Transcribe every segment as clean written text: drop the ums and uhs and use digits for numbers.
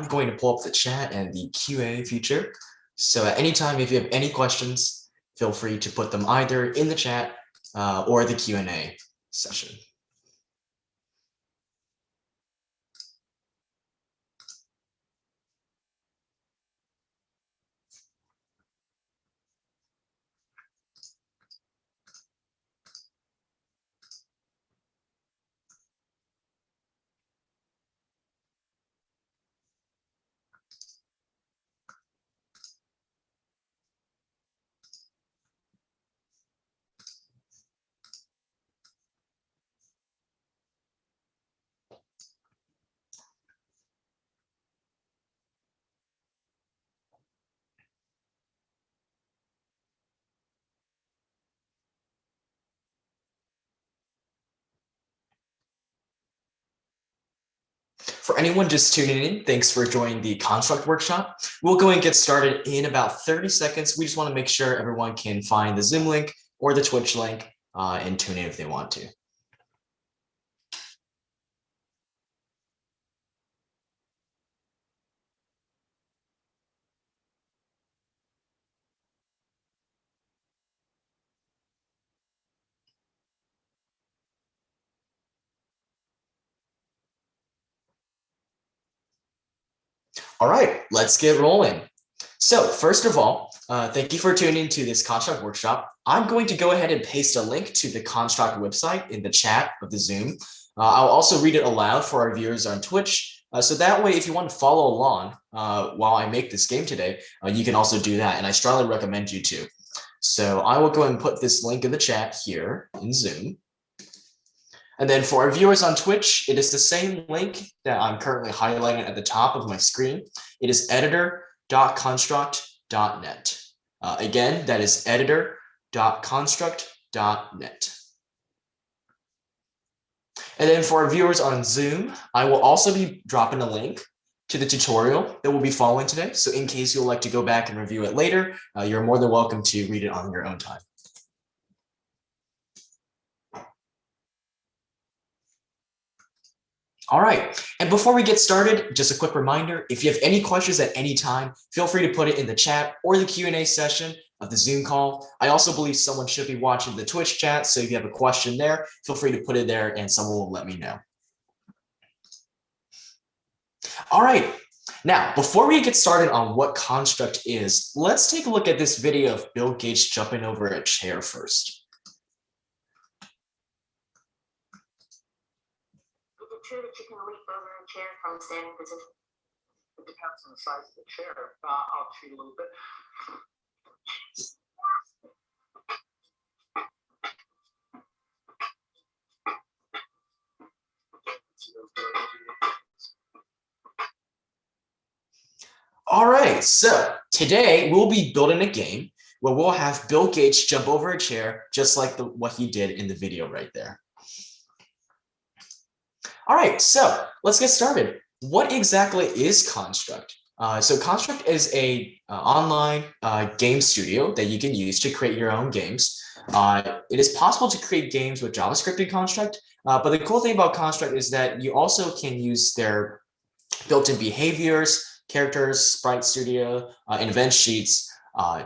going to pull up the chat and the QA feature. So at any time, if you have any questions, feel free to put them either in the chat or the Q&A session. For anyone just tuning in, thanks for joining the Construct workshop. We'll go and get started in about 30 seconds. We just want to make sure everyone can find the Zoom link or the Twitch link and tune in if they want to. All right, let's get rolling. So first of all, thank you for tuning to this Construct workshop. I'm going to go ahead and paste a link to the Construct website in the chat of the Zoom. I'll also read it aloud for our viewers on Twitch. So that way, if you want to follow along while I make this game today, you can also do that. And I strongly recommend you to. So I will go ahead and put this link in the chat here in Zoom. And then for our viewers on Twitch, it is the same link that I'm currently highlighting at the top of my screen. It is editor.construct.net. Again, that is editor.construct.net. And then for our viewers on Zoom, I will also be dropping a link to the tutorial that we'll be following today. So in case you'll like to go back and review it later, you're more than welcome to read it on your own time. All right, and before we get started, just a quick reminder, if you have any questions at any time, feel free to put it in the chat or the Q&A session of the Zoom call. I also believe someone should be watching the Twitch chat, so if you have a question there, feel free to put it there and someone will let me know. All right, now, before we get started on what Construct is, let's take a look at this video of Bill Gates jumping over a chair first. True that you can leap over a chair from a standing position? It depends on the size of the chair. I'll cheat a little bit. All right, so today we'll be building a game where we'll have Bill Gates jump over a chair, just like what he did in the video right there. All right, so let's get started. What exactly is Construct? So Construct is a online game studio that you can use to create your own games. It is possible to create games with JavaScript in Construct, but the cool thing about Construct is that you also can use their built-in behaviors, characters, Sprite Studio, and event sheets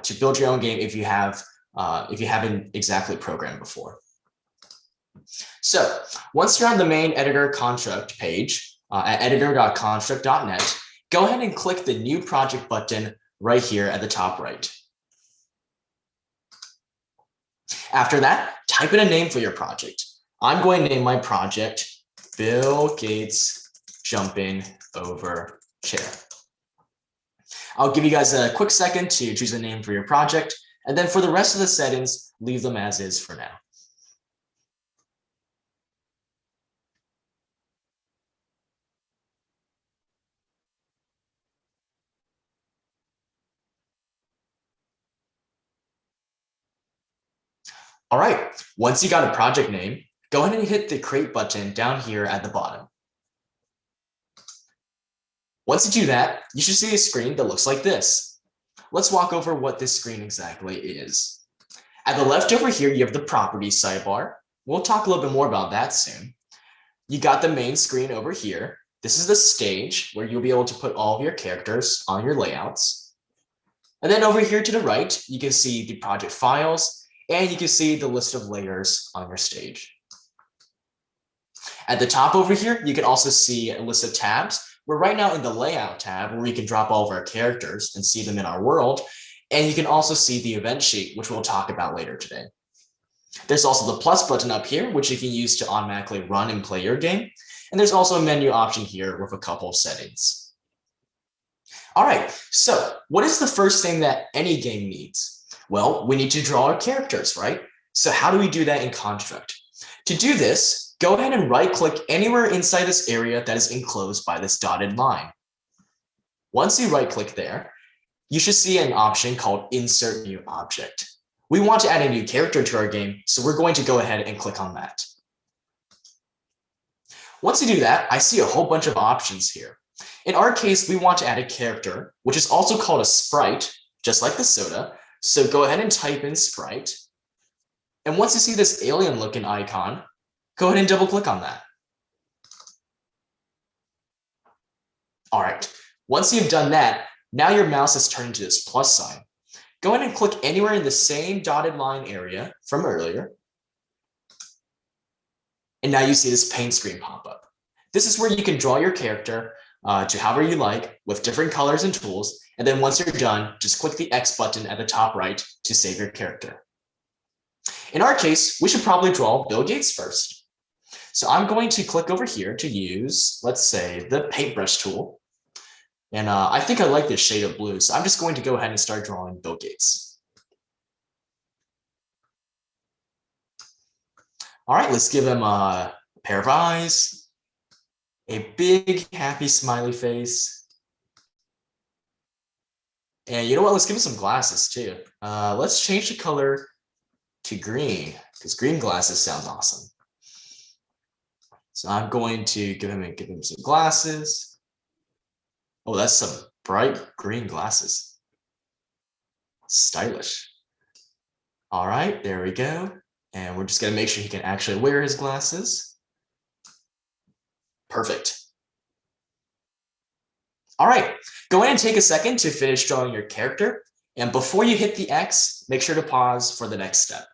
to build your own game if you haven't exactly programmed before. So once you're on the main editor construct page at editor.construct.net, go ahead and click the new project button right here at the top right. After that, type in a name for your project. I'm going to name my project Bill Gates Jumping Over Chair. I'll give you guys a quick second to choose a name for your project, and then for the rest of the settings, leave them as is for now. All right, once you got a project name, go ahead and hit the create button down here at the bottom. Once you do that, you should see a screen that looks like this. Let's walk over what this screen exactly is. At the left over here, you have the properties sidebar. We'll talk a little bit more about that soon. You got the main screen over here. This is the stage where you'll be able to put all of your characters on your layouts. And then over here to the right, you can see the project files, and you can see the list of layers on your stage. At the top over here, you can also see a list of tabs. We're right now in the layout tab where we can drop all of our characters and see them in our world. And you can also see the event sheet, which we'll talk about later today. There's also the plus button up here, which you can use to automatically run and play your game. And there's also a menu option here with a couple of settings. All right, so what is the first thing that any game needs? Well, we need to draw our characters, right? So how do we do that in Construct? To do this, go ahead and right-click anywhere inside this area that is enclosed by this dotted line. Once you right-click there, you should see an option called Insert New Object. We want to add a new character to our game, so we're going to go ahead and click on that. Once you do that, I see a whole bunch of options here. In our case, we want to add a character, which is also called a sprite, just like the soda. So go ahead and type in sprite. And once you see this alien looking icon, go ahead and double click on that. All right, once you've done that, now your mouse is turned into this plus sign. Go ahead and click anywhere in the same dotted line area from earlier. And now you see this paint screen pop up. This is where you can draw your character to however you like with different colors and tools. And then once you're done, just click the X button at the top right to save your character. In our case, we should probably draw Bill Gates first. So I'm going to click over here to use, let's say, the paintbrush tool. And I think I like this shade of blue, so I'm just going to go ahead and start drawing Bill Gates. All right, let's give him a pair of eyes, a big happy smiley face. And you know what, let's give him some glasses too. Let's change the color to green, because green glasses sound awesome. So I'm going to give him some glasses. Oh, that's some bright green glasses. Stylish. All right, there we go. And we're just gonna make sure he can actually wear his glasses. Perfect. All right, go ahead and take a second to finish drawing your character. And before you hit the X, make sure to pause for the next step.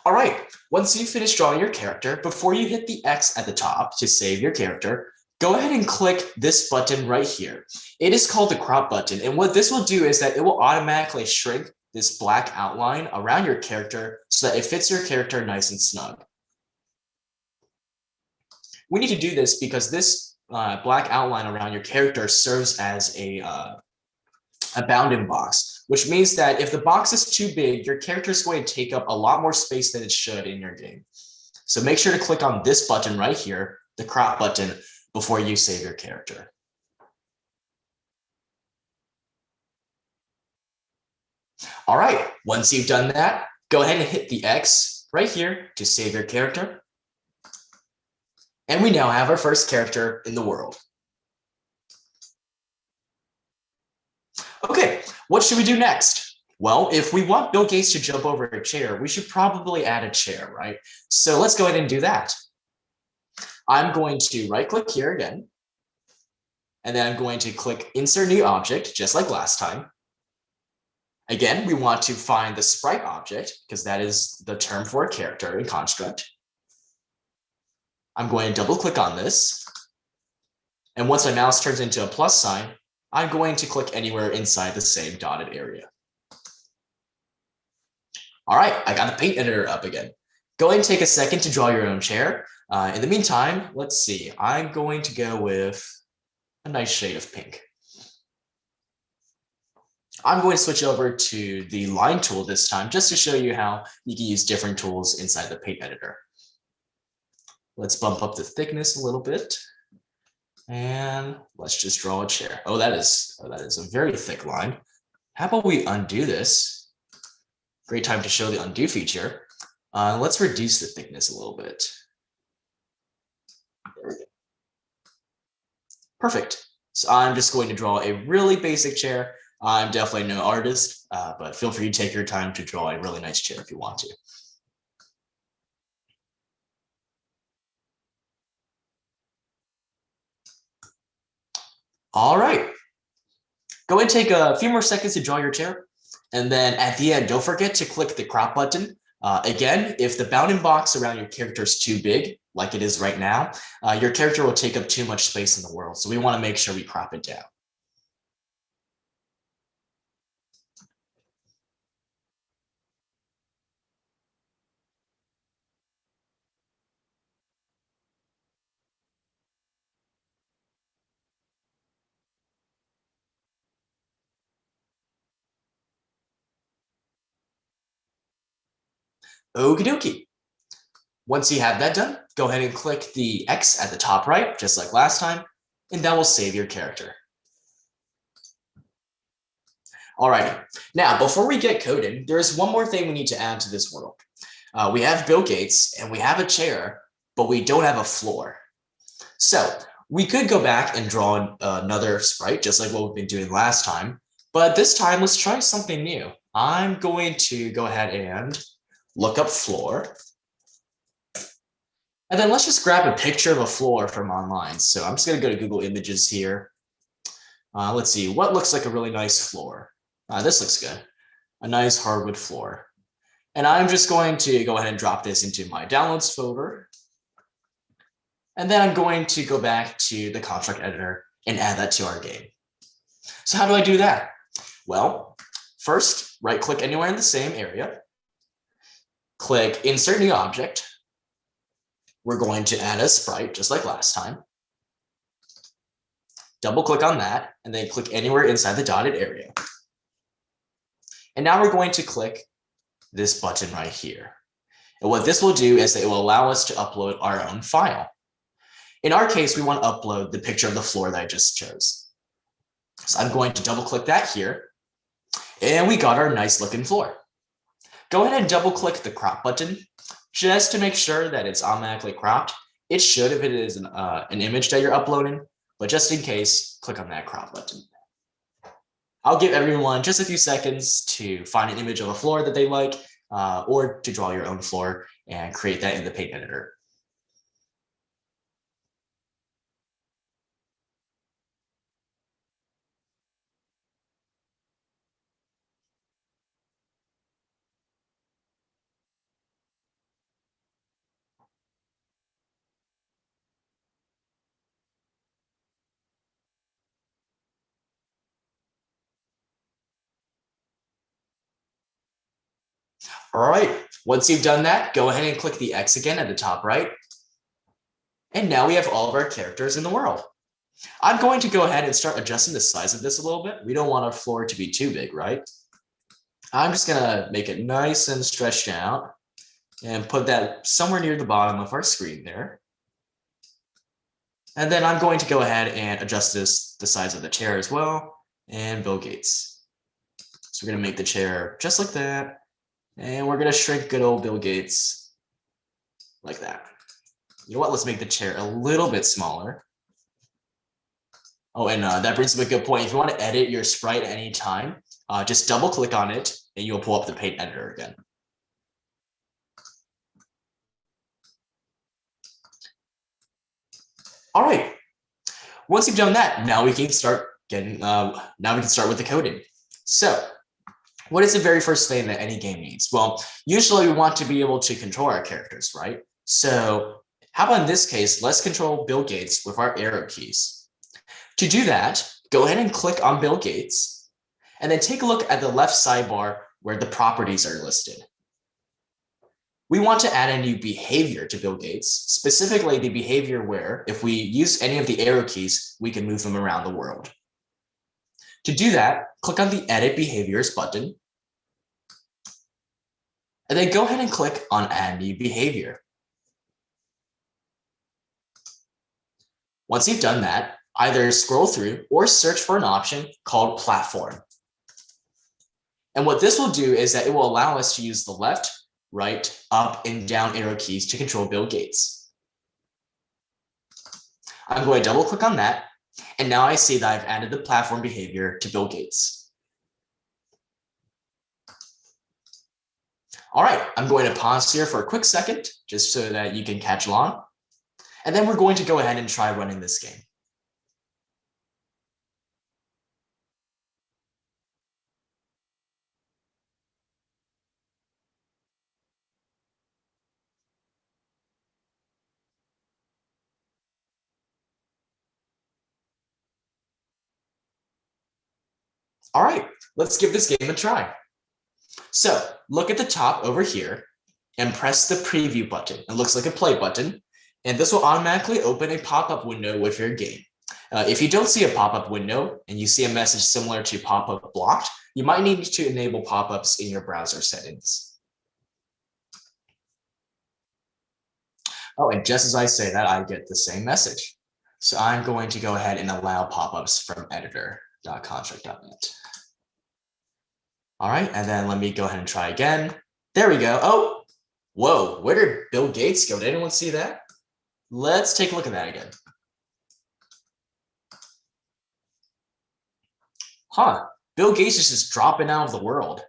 All right, once you finish drawing your character, before you hit the X at the top to save your character, go ahead and click this button right here. It is called the crop button. And what this will do is that it will automatically shrink this black outline around your character so that it fits your character nice and snug. We need to do this because this black outline around your character serves as a bounding box, which means that if the box is too big, your character is going to take up a lot more space than it should in your game. So make sure to click on this button right here, the crop button, before you save your character. All right, once you've done that, go ahead and hit the X right here to save your character. And we now have our first character in the world. Okay, what should we do next? Well, if we want Bill Gates to jump over a chair, we should probably add a chair, right? So let's go ahead and do that. I'm going to right-click here again. And then I'm going to click Insert New Object, just like last time. Again, we want to find the sprite object, because that is the term for a character in Construct. I'm going to double-click on this. And once my mouse turns into a plus sign, I'm going to click anywhere inside the same dotted area. All right, I got the paint editor up again. Go ahead and take a second to draw your own chair. In the meantime, let's see. I'm going to go with a nice shade of pink. I'm going to switch over to the line tool this time, just to show you how you can use different tools inside the paint editor. Let's bump up the thickness a little bit. And let's just draw a chair. Oh, that is a very thick line. How about we undo this? Great time to show the undo feature. Let's reduce the thickness a little bit. There we go. Perfect. So I'm just going to draw a really basic chair. I'm definitely no artist, but feel free to take your time to draw a really nice chair if you want to. All right. Go ahead and take a few more seconds to draw your chair. And then at the end, don't forget to click the crop button. Again, if the bounding box around your character is too big, like it is right now, your character will take up too much space in the world. So we want to make sure we crop it down. Okie dokie. Once you have that done, go ahead and click the X at the top right, just like last time, and that will save your character. Alrighty, now before we get coding, there's one more thing we need to add to this world. We have Bill Gates and we have a chair, but we don't have a floor. So we could go back and draw another sprite, just like what we've been doing last time, but this time let's try something new. I'm going to go ahead and look up floor. And then let's just grab a picture of a floor from online. So I'm just going to go to Google Images here. Let's see what looks like a really nice floor. This looks good. A nice hardwood floor. And I'm just going to go ahead and drop this into my downloads folder. And then I'm going to go back to the construct editor and add that to our game. So how do I do that? Well, first, right click anywhere in the same area. Click insert new object. We're going to add a sprite just like last time. Double click on that and then click anywhere inside the dotted area. And now we're going to click this button right here. And what this will do is that it will allow us to upload our own file. In our case, we want to upload the picture of the floor that I just chose. So I'm going to double click that here. And we got our nice looking floor. Go ahead and double click the crop button just to make sure that it's automatically cropped. It should if it is an image that you're uploading, but just in case, click on that crop button. I'll give everyone just a few seconds to find an image of a floor that they like, or to draw your own floor and create that in the Paint editor. All right, once you've done that, go ahead and click the X again at the top right. And now we have all of our characters in the world. I'm going to go ahead and start adjusting the size of this a little bit. We don't want our floor to be too big, right? I'm just gonna make it nice and stretched out and put that somewhere near the bottom of our screen there. And then I'm going to go ahead and adjust the size of the chair as well, and Bill Gates. So we're gonna make the chair just like that. And we're gonna shrink good old Bill Gates like that. You know what, let's make the chair a little bit smaller. Oh, and that brings up a good point. If you want to edit your sprite at any time, just double click on it and you'll pull up the Paint editor again. All right. Once you've done that, now we can start with the coding. So what is the very first thing that any game needs? Well, usually we want to be able to control our characters, right? So how about in this case, let's control Bill Gates with our arrow keys. To do that, go ahead and click on Bill Gates, and then take a look at the left sidebar where the properties are listed. We want to add a new behavior to Bill Gates, specifically the behavior where if we use any of the arrow keys, we can move them around the world. To do that, click on the Edit Behaviors button, and then go ahead and click on Add New Behavior. Once you've done that, either scroll through or search for an option called Platform. And what this will do is that it will allow us to use the left, right, up, and down arrow keys to control Bill Gates. I'm going to double click on that. And now I see that I've added the platform behavior to Bill Gates. All right, I'm going to pause here for a quick second, just so that you can catch along. And then we're going to go ahead and try running this game. All right, let's give this game a try. So look at the top over here and press the preview button. It looks like a play button, and this will automatically open a pop-up window with your game. If you don't see a pop-up window and you see a message similar to pop-up blocked, you might need to enable pop-ups in your browser settings. Oh, and just as I say that, I get the same message. So I'm going to go ahead and allow pop-ups from editor.construct.net. All right, and then let me go ahead and try again. There we go. Oh, whoa, where did Bill Gates go? Did anyone see that? Let's take a look at that again. Huh, Bill Gates is just dropping out of the world.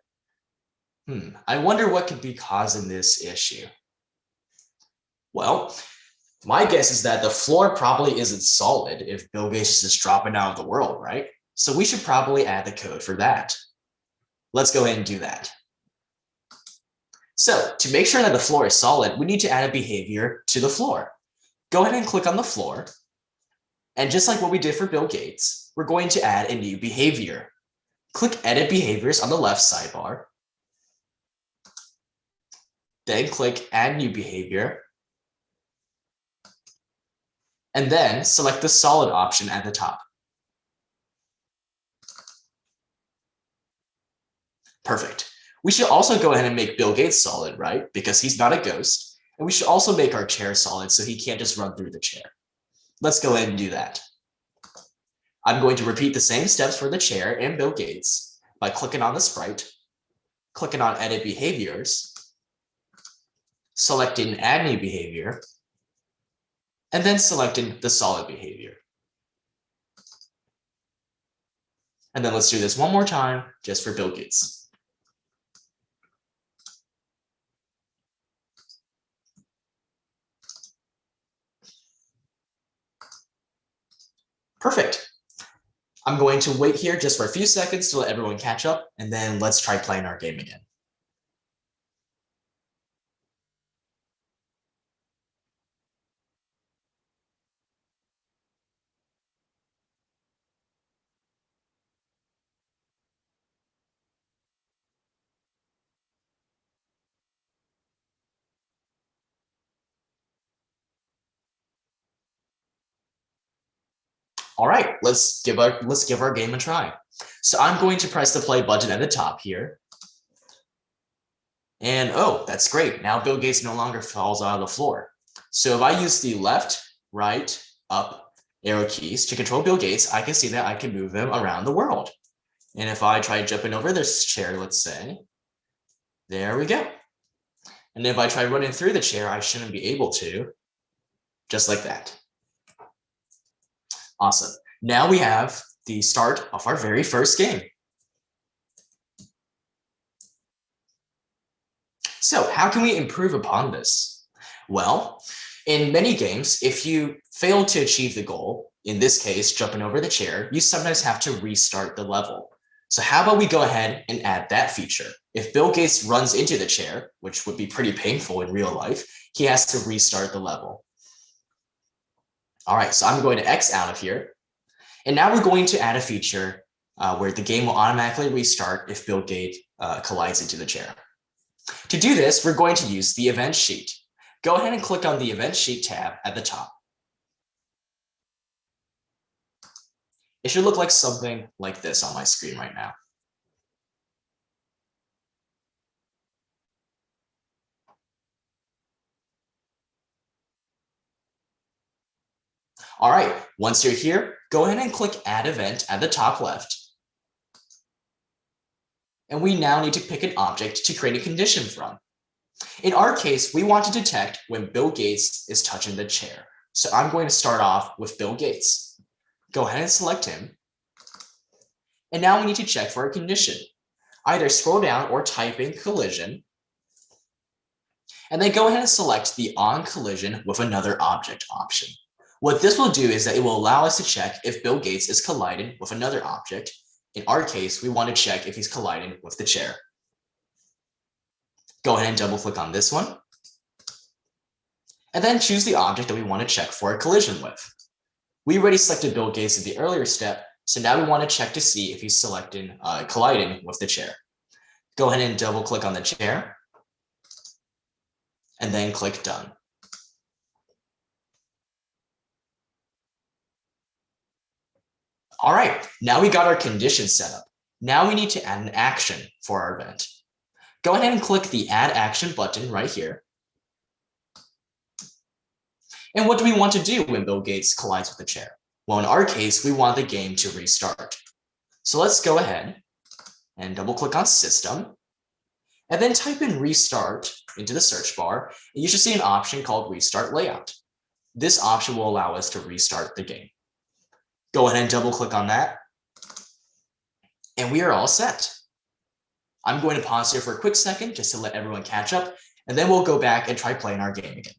I wonder what could be causing this issue. Well, my guess is that the floor probably isn't solid if Bill Gates is just dropping out of the world, right? So we should probably add the code for that. Let's go ahead and do that. So to make sure that the floor is solid, we need to add a behavior to the floor. Go ahead and click on the floor. And just like what we did for Bill Gates, we're going to add a new behavior. Click Edit Behaviors on the left sidebar. Then click Add New Behavior. And then select the solid option at the top. Perfect. We should also go ahead and make Bill Gates solid, right? Because he's not a ghost. And we should also make our chair solid so he can't just run through the chair. Let's go ahead and do that. I'm going to repeat the same steps for the chair and Bill Gates by clicking on the sprite, clicking on Edit Behaviors, selecting Add New Behavior, and then selecting the solid behavior. And then let's do this one more time just for Bill Gates. Perfect. I'm going to wait here just for a few seconds to let everyone catch up, and then let's try playing our game again. All right, let's give our game a try. So I'm going to press the play button at the top here. And oh, that's great. Now Bill Gates no longer falls out of the floor. So if I use the left, right, up arrow keys to control Bill Gates, I can see that I can move him around the world. And if I try jumping over this chair, let's say, there we go. And if I try running through the chair, I shouldn't be able to, just like that. Awesome. Now we have the start of our very first game. So how can we improve upon this? Well, in many games, if you fail to achieve the goal, in this case, jumping over the chair, you sometimes have to restart the level. So how about we go ahead and add that feature? If Bill Gates runs into the chair, which would be pretty painful in real life, he has to restart the level. All right, so I'm going to X out of here. And now we're going to add a feature where the game will automatically restart if Bill Gates collides into the chair. To do this, we're going to use the event sheet. Go ahead and click on the event sheet tab at the top. It should look like something like this on my screen right now. All right, once you're here, go ahead and click Add Event at the top left. And we now need to pick an object to create a condition from. In our case, we want to detect when Bill Gates is touching the chair. So I'm going to start off with Bill Gates. Go ahead and select him. And now we need to check for a condition. Either scroll down or type in collision. And then go ahead and select the on collision with another object option. What this will do is that it will allow us to check if Bill Gates is colliding with another object. In our case, we want to check if he's colliding with the chair. Go ahead and double click on this one. And then choose the object that we want to check for a collision with. We already selected Bill Gates in the earlier step, so now we want to check to see if he's colliding with the chair. Go ahead and double click on the chair, and then click Done. All right, now we got our condition set up. Now we need to add an action for our event. Go ahead and click the Add Action button right here. And what do we want to do when Bill Gates collides with the chair? Well, in our case, we want the game to restart. So let's go ahead and double click on System, and then type in Restart into the search bar, and you should see an option called Restart Layout. This option will allow us to restart the game. Go ahead and double click on that, and we are all set. I'm going to pause here for a quick second just to let everyone catch up, and then we'll go back and try playing our game again.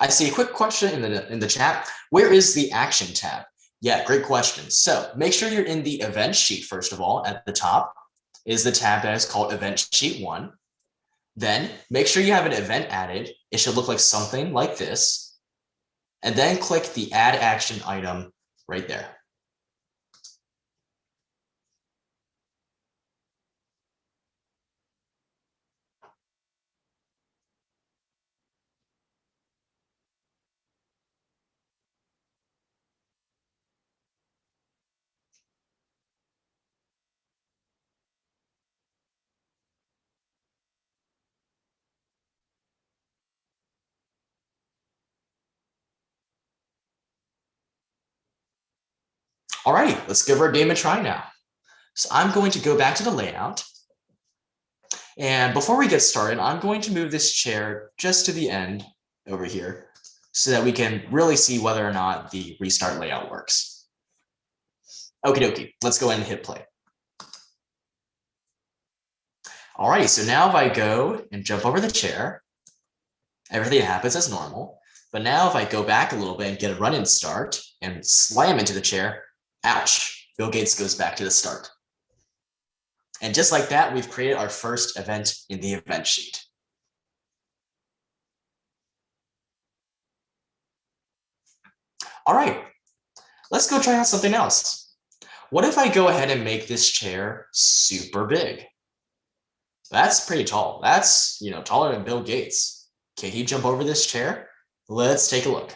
I see a quick question in the chat. Where is the action tab? Yeah, great question. So make sure you're in the event sheet, first of all. At the top is the tab that is called Event Sheet 1. Then make sure you have an event added. It should look like something like this. And then click the Add Action item right there. Alrighty, let's give our game a try now. So I'm going to go back to the layout. And before we get started, I'm going to move this chair just to the end over here so that we can really see whether or not the restart layout works. Okie dokie, let's go ahead and hit play. Alrighty, so now if I go and jump over the chair, everything happens as normal. But now if I go back a little bit and get a run-in start and slam into the chair, ouch, Bill Gates goes back to the start. And just like that, we've created our first event in the event sheet. All right, let's go try out something else. What if I go ahead and make this chair super big? That's pretty tall. That's, taller than Bill Gates. Can he jump over this chair? Let's take a look.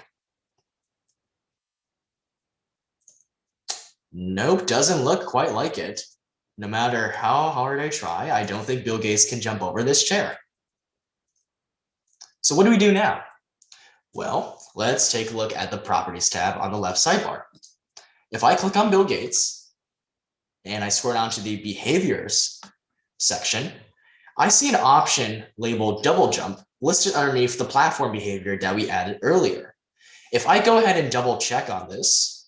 Nope, doesn't look quite like it. No matter how hard I try, I don't think Bill Gates can jump over this chair. So what do we do now? Well, let's take a look at the Properties tab on the left sidebar. If I click on Bill Gates and I scroll down to the Behaviors section, I see an option labeled Double Jump listed underneath the platform behavior that we added earlier. If I go ahead and double check on this,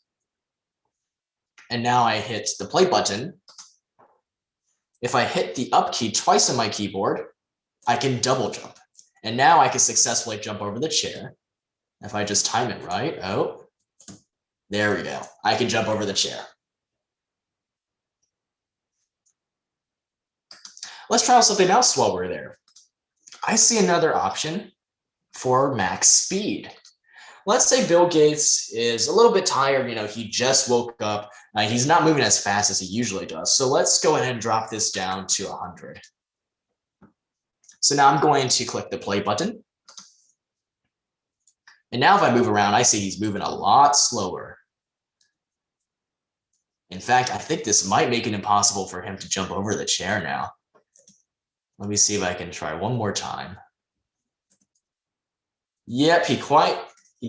and now I hit the play button, if I hit the up key twice on my keyboard, I can double jump. And now I can successfully jump over the chair. If I just time it right, oh, there we go. I can jump over the chair. Let's try out something else while we're there. I see another option for max speed. Let's say Bill Gates is a little bit tired. He just woke up. He's not moving as fast as he usually does. So let's go ahead and drop this down to 100. So now I'm going to click the play button. And now if I move around, I see he's moving a lot slower. In fact, I think this might make it impossible for him to jump over the chair now. Let me see if I can try one more time. Yep, he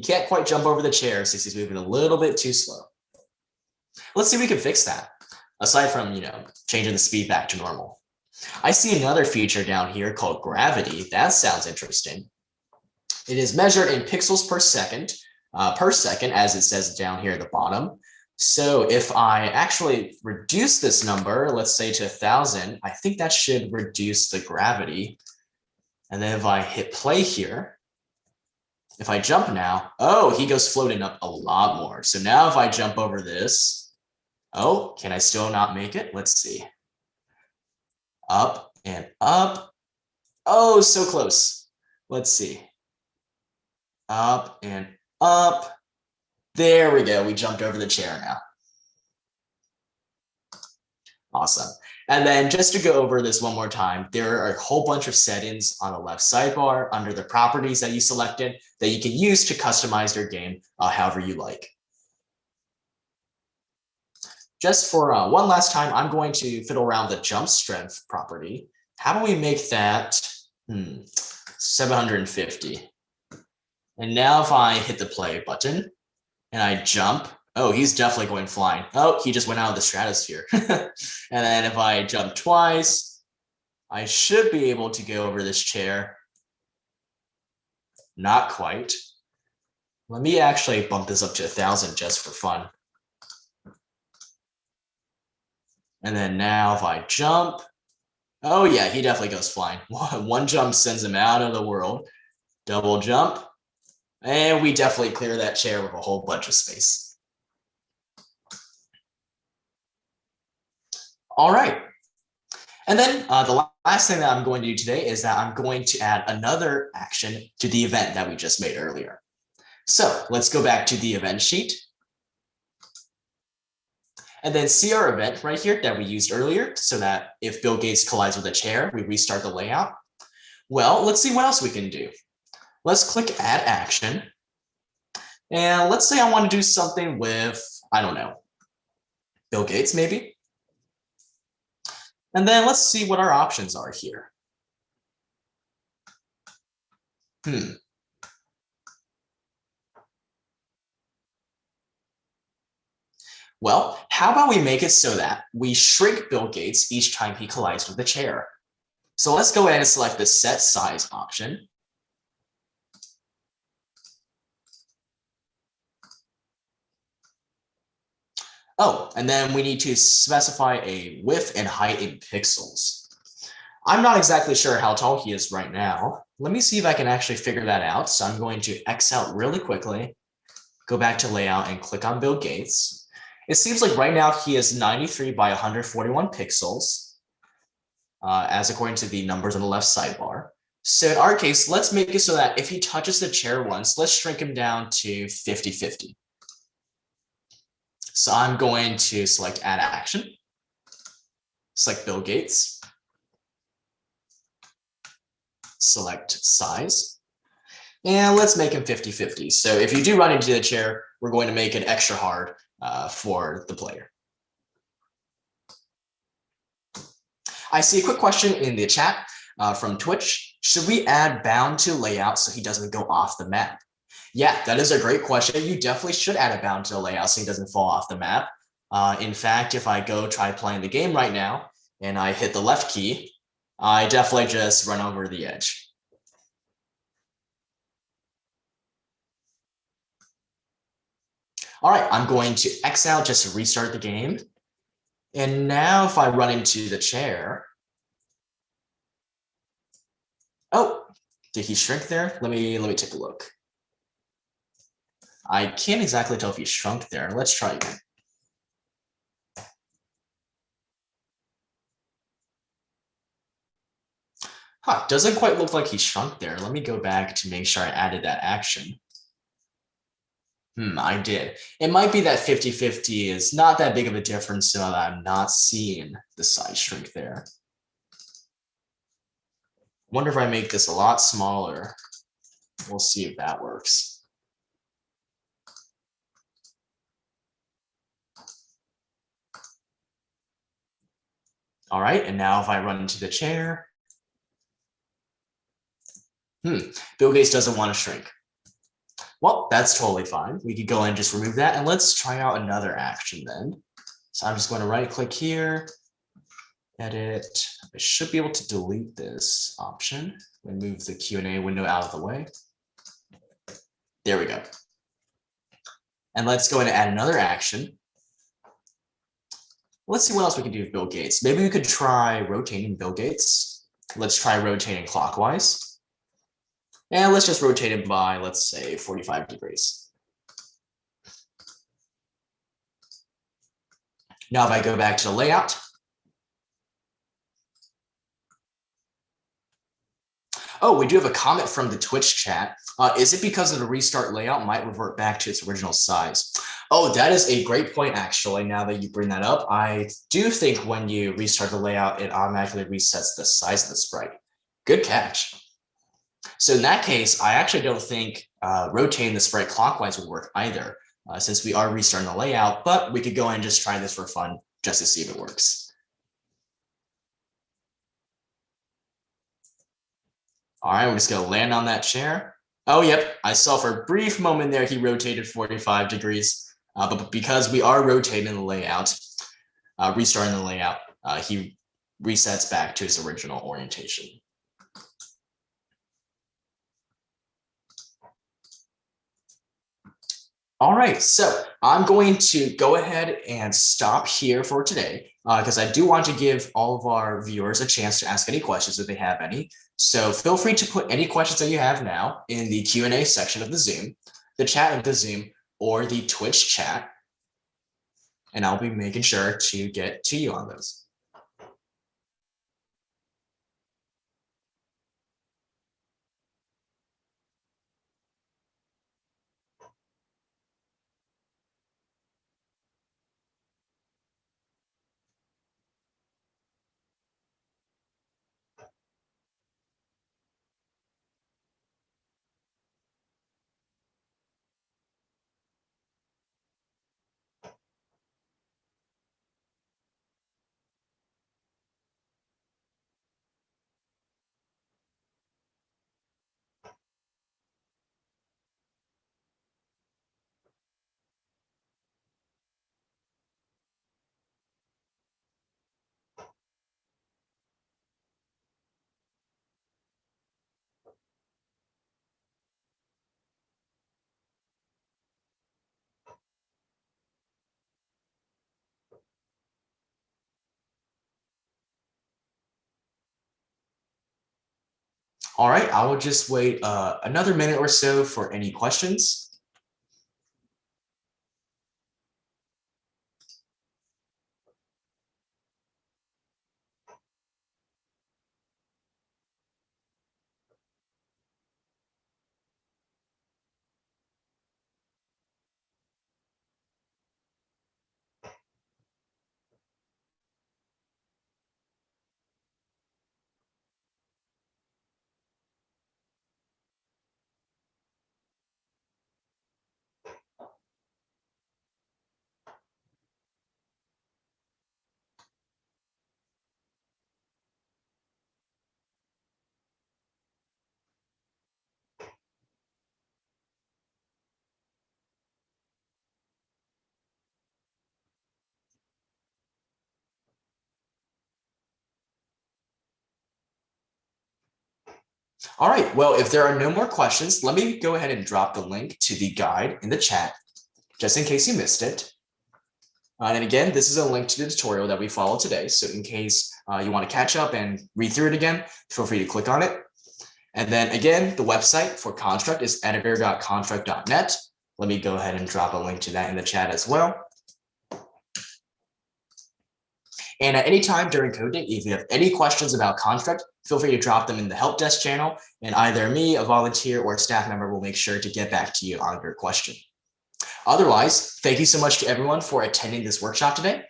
can't quite jump over the chair since he's moving a little bit too slow. Let's see if we can fix that. Aside from, changing the speed back to normal. I see another feature down here called gravity. That sounds interesting. It is measured in pixels per second, as it says down here at the bottom. So if I actually reduce this number, let's say to 1,000, I think that should reduce the gravity. And then if I hit play here, if I jump now, oh, he goes floating up a lot more. So now if I jump over this, oh, can I still not make it? Let's see. Up and up. Oh, so close. Let's see. Up and up. There we go. We jumped over the chair now. Awesome. And then just to go over this one more time, there are a whole bunch of settings on the left sidebar under the properties that you selected that you can use to customize your game however you like. Just for one last time, I'm going to fiddle around the jump strength property. How do we make that 750? And now if I hit the play button and I jump, oh, he's definitely going flying. Oh, he just went out of the stratosphere. And then if I jump twice, I should be able to go over this chair. Not quite. Let me actually bump this up to 1,000 just for fun. And then now if I jump, oh yeah, he definitely goes flying. One jump sends him out of the world. Double jump. And we definitely clear that chair with a whole bunch of space. All right. And then the last thing that I'm going to do today is that I'm going to add another action to the event that we just made earlier. So let's go back to the event sheet. And then see our event right here that we used earlier so that if Bill Gates collides with a chair, we restart the layout. Well, let's see what else we can do. Let's click Add Action. And let's say I want to do something with, I don't know, Bill Gates maybe. And then let's see what our options are here. Well, how about we make it so that we shrink Bill Gates each time he collides with the chair? So let's go ahead and select the set size option. Oh, and then we need to specify a width and height in pixels. I'm not exactly sure how tall he is right now. Let me see if I can actually figure that out. So I'm going to X out really quickly, go back to layout and click on Bill Gates. It seems like right now he is 93 by 141 pixels, as according to the numbers on the left sidebar. So in our case, let's make it so that if he touches the chair once, let's shrink him down to 50-50. So I'm going to select Add Action, select Bill Gates, select Size, and let's make him 50-50. So if you do run into the chair, we're going to make it extra hard for the player. I see a quick question in the chat from Twitch. Should we add bound to layout so he doesn't go off the map? Yeah, that is a great question. You definitely should add a bound to the layout so he doesn't fall off the map. In fact, if I go try playing the game right now and I hit the left key, I definitely just run over the edge. All right, I'm going to X out just to restart the game. And now if I run into the chair, oh, did he shrink there? Let me take a look. I can't exactly tell if he shrunk there. Let's try again. Doesn't quite look like he shrunk there. Let me go back to make sure I added that action. I did. It might be that 50-50 is not that big of a difference, so that I'm not seeing the size shrink there. Wonder if I make this a lot smaller. We'll see if that works. All right, and now if I run into the chair, Bill Gates doesn't want to shrink. Well, that's totally fine. We could go and just remove that, and let's try out another action then. So I'm just going to right click here, edit. I should be able to delete this option and move the Q&A window out of the way. There we go. And let's go and add another action. Let's see what else we can do with Bill Gates. Maybe we could try rotating Bill Gates. Let's try rotating clockwise. And let's just rotate it by, let's say, 45 degrees. Now, if I go back to the layout, oh, we do have a comment from the Twitch chat. Is it because of the restart layout might revert back to its original size? Oh, that is a great point, actually, now that you bring that up. I do think when you restart the layout, it automatically resets the size of the sprite. Good catch. So in that case, I actually don't think rotating the sprite clockwise would work either, since we are restarting the layout, but we could go and just try this for fun just to see if it works. All right, we're just gonna land on that chair. Oh, yep, I saw for a brief moment there he rotated 45 degrees, but because we are rotating the layout, restarting the layout, he resets back to his original orientation. All right, so I'm going to go ahead and stop here for today because I do want to give all of our viewers a chance to ask any questions if they have any. So feel free to put any questions that you have now in the Q&A section of the Zoom, the chat of the Zoom, or the Twitch chat, and I'll be making sure to get to you on those. All right, I will just wait another minute or so for any questions. All right, well, if there are no more questions, let me go ahead and drop the link to the guide in the chat, just in case you missed it. And again, this is a link to the tutorial that we followed today. So in case you want to catch up and read through it again, feel free to click on it. And then again, the website for Construct is editor.construct.net. Let me go ahead and drop a link to that in the chat as well. And at any time during Code Day, if you have any questions about Construct, feel free to drop them in the help desk channel, and either me, a volunteer, or a staff member will make sure to get back to you on your question. Otherwise, thank you so much to everyone for attending this workshop today.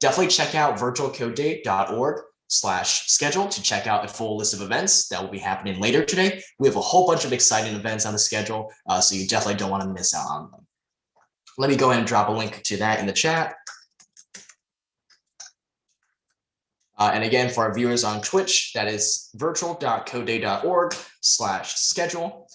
Definitely check out virtualcodeday.org/schedule to check out a full list of events that will be happening later today. We have a whole bunch of exciting events on the schedule, so you definitely don't want to miss out on them. Let me go ahead and drop a link to that in the chat. And again, for our viewers on Twitch, that is virtual.codeday.org/schedule.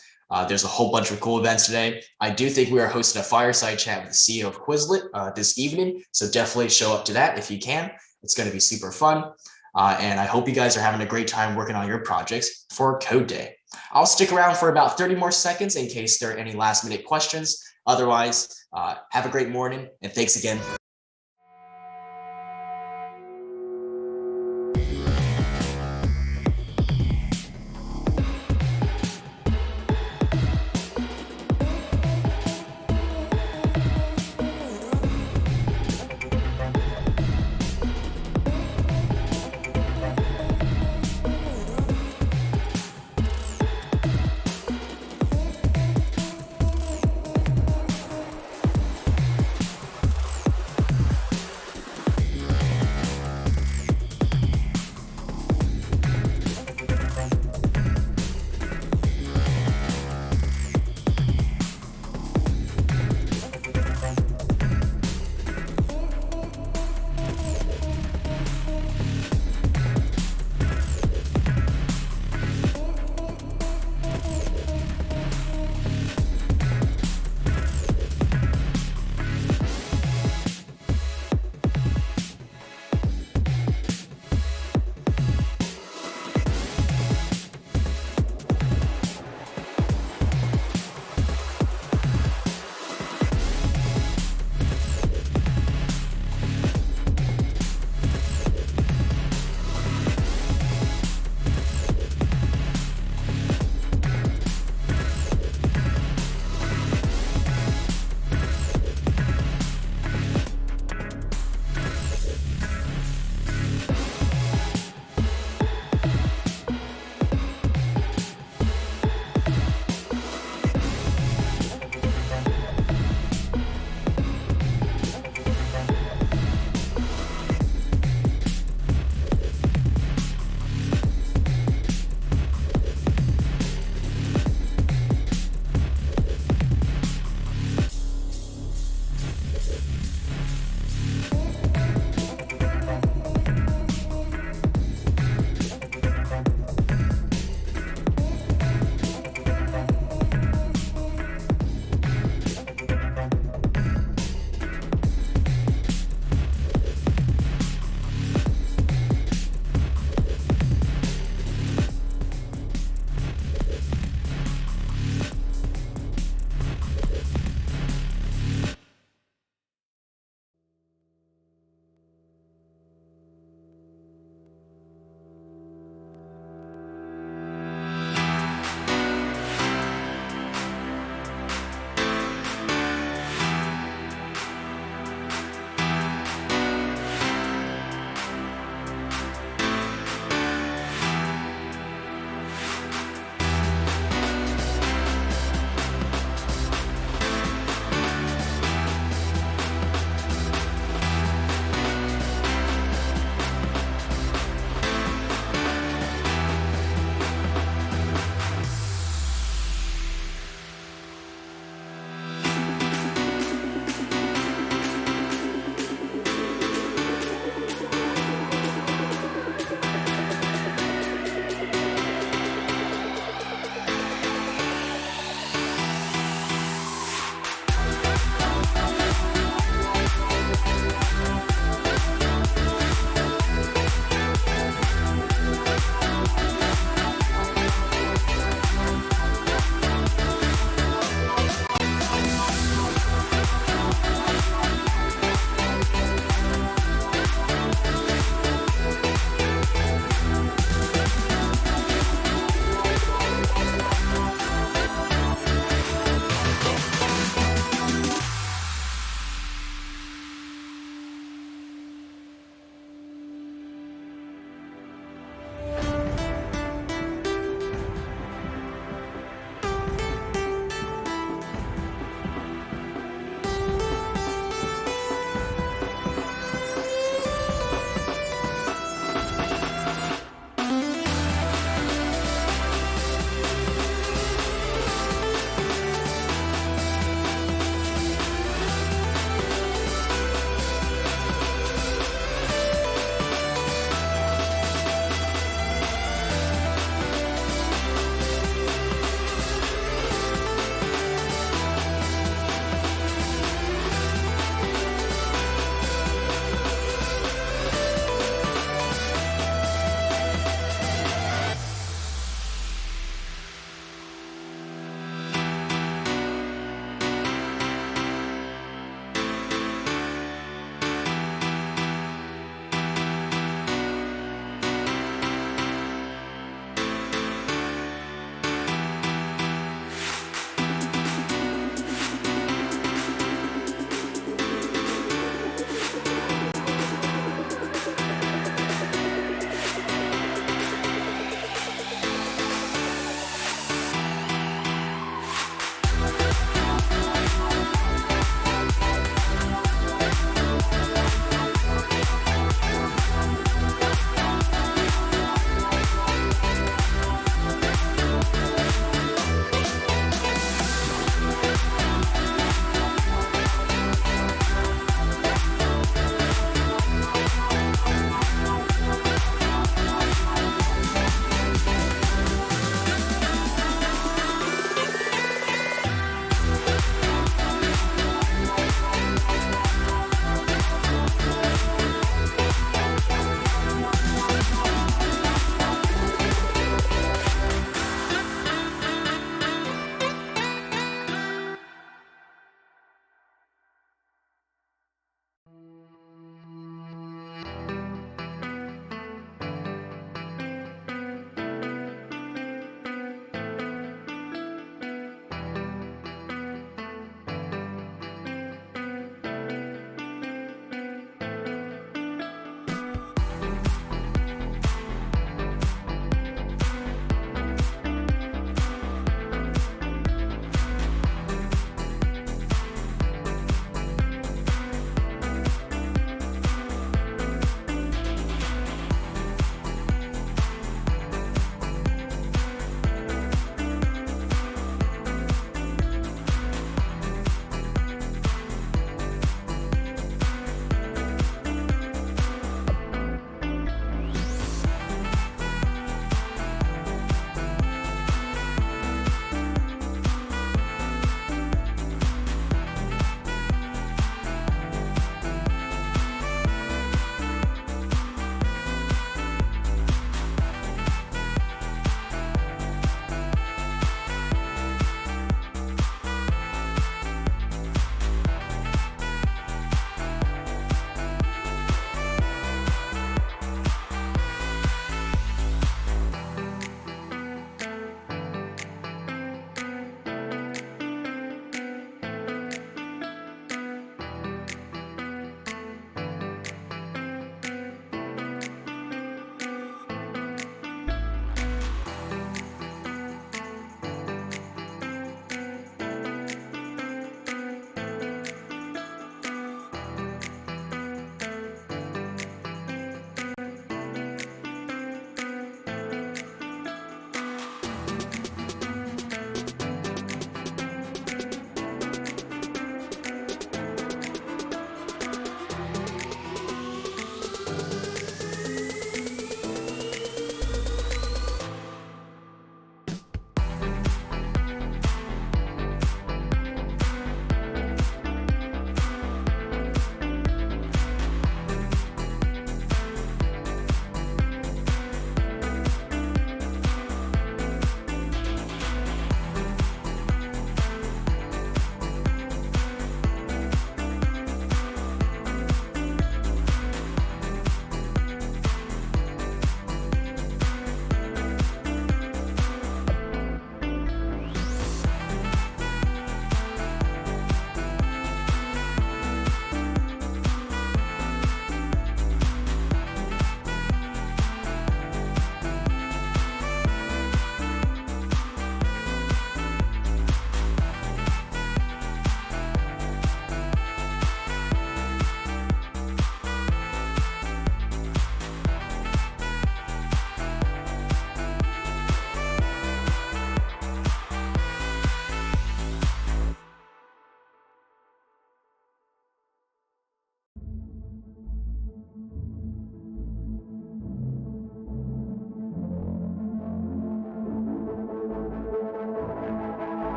There's a whole bunch of cool events today. I do think we are hosting a fireside chat with the CEO of Quizlet this evening, so definitely show up to that if you can. It's going to be super fun. And I hope you guys are having a great time working on your projects for Code Day. I'll stick around for about 30 more seconds in case there are any last minute questions. Otherwise, have a great morning, and thanks again.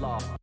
Law.